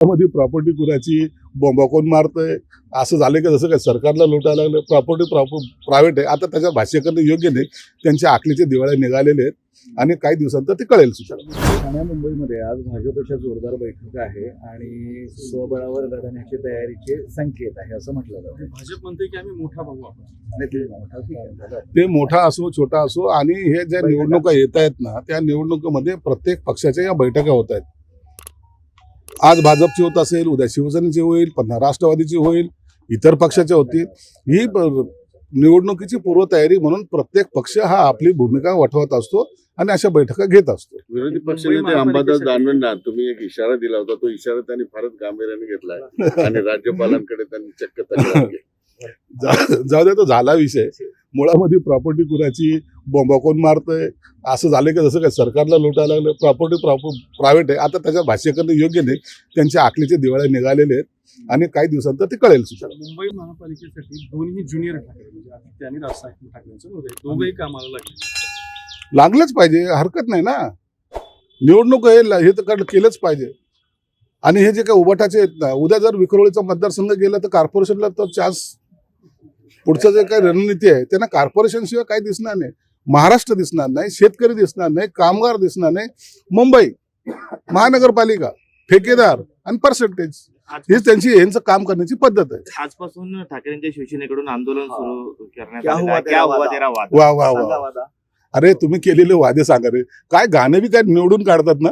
मध्ये प्रॉपर्टी कुणाची, बॉम्बा कोण मारतंय, असं झालं की जसं काय सरकारला लुटायला लागलं. प्रॉपर्टी प्रायव्हेट आहे. आता त्याच्यात भाष्य करणं योग्य नाही. त्यांच्या आखलीचे दिवाळे निघालेले आहेत आणि काही दिवसांतर ते कळेल सुद्धा. ठाणे मुंबईमध्ये आज भाजपच्या जोरदार बैठक आहे आणि स्वबळावर लढण्याची तयारीचे संकेत आहे असं म्हटलं जातं. भाजप म्हणते की आम्ही मोठा भाऊ आहोत. नाही, ते मोठा ठीक आहे, झालं. ते मोठा असो छोटा असो, आणि हे ज्या निवडणुका येत आहेत ना, त्या निवडणुकीमध्ये प्रत्येक पक्षाच्या या बैठका होत आहेत. आज भाजपची होत असेल, उद्या शिवसेनेची होईल, पुन्हा राष्ट्रवादीची होईल, इतर पक्षाच्या होतील. ही निवडणुकीची पूर्वतयारी म्हणून प्रत्येक पक्ष हा आपली भूमिका वठवत असतो आणि अशा बैठका घेत असतो. विरोधी पक्षनेते अंबादास दानवेंना तुम्ही एक इशारा दिला होता, तो इशारा त्यांनी फारच गांभीर्याने घेतलाय आणि राज्यपालांकडे त्यांनी चक्क तक्रार केली. जाऊ दे, तो झाला विषय. मुळामध्ये प्रॉपर्टी कुणाची, बॉम्बा कोण मारतंय, असं झालं की जसं काय सरकारला लुटायला लागलं. प्रॉपर्टी प्रायव्हेट आहे. आता त्याच्यात भाष्य करणं योग्य नाही. त्यांच्या आखलीचे दिवाळे निघालेले आहेत आणि काही दिवसांतर ते कळेल सुद्धा. मुंबई महापालिकेसाठी दोन्ही ज्युनियर ठाकरे म्हणजे आदित्य आणि राजसाहेब ठाकरेंचं मुलगा आहे. दोघंही कामाला लागले. लागलंच पाहिजे, हरकत नाही ना. निवडणूक आहे, हे तर केलंच पाहिजे. आणि हे जे काही उभाटाचे आहेत ना, उद्या जर विक्रोळीचा मतदारसंघ गेला तर कॉर्पोरेशनला तर चान्स, पुढचं जे काही रणनीती आहे त्यांना कॉर्पोरेशन शिवाय काही दिसणार नाही. महाराष्ट्र दिसणार नाही, शेतकरी दिसणार नाही, कामगार दिसणार नाही. मुंबई महानगरपालिका, ठेकेदार आणि पर्सेंटेज, हीच त्यांची यांचं काम करण्याची पद्धत आहे. आजपासून ठाकरेंच्या शिवसेनेकडून आंदोलन सुरू करण्यात क्या आलेलं हुआ आहे. तेरा क्या हुआ वादा? तेरा वादा? वा वा वा. सांगा वादा. अरे तुम्ही केलेले वादे सांगा रे. काय गाणे बी काय निवडून काढतात ना.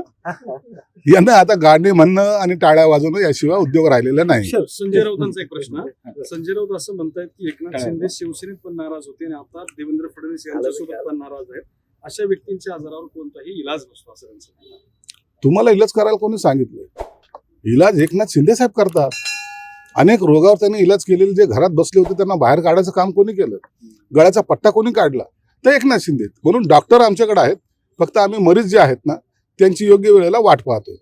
यांना आता गाणे म्हणणं आणि टाळ्या वाजवणं याशिवाय उद्योग राहिलेला नाही. संजय राऊतांचा एक प्रश्न. संजय राऊत असं म्हणतायत की एकनाथ शिंदे शिवसेनेत पण नाराज होते आणि आता देवेंद्र फडणवीस यांच्यासोबत पण नाराज आहेत. अशा व्यक्तींच्या आजारावर कोणताही इलाज नसतो असं त्यांचं म्हणणं आहे. तुम्हाला इलाज करायला कोणी सांगितलं? इलाज एकनाथ शिंदे साहेब करतात. अनेक रोगावर त्यांनी इलाज केलेले, जे घरात बसले होते त्यांना बाहेर काढायचं काम कोणी केलं? गळ्याचा पट्टा कोणी काढला? तर एकनाथ शिंदे. म्हणून डॉक्टर आमच्याकडे आहेत. फक्त आम्ही मरीज जे आहेत ना, त्यांची योग्य वेळेला वाट पाहतोय.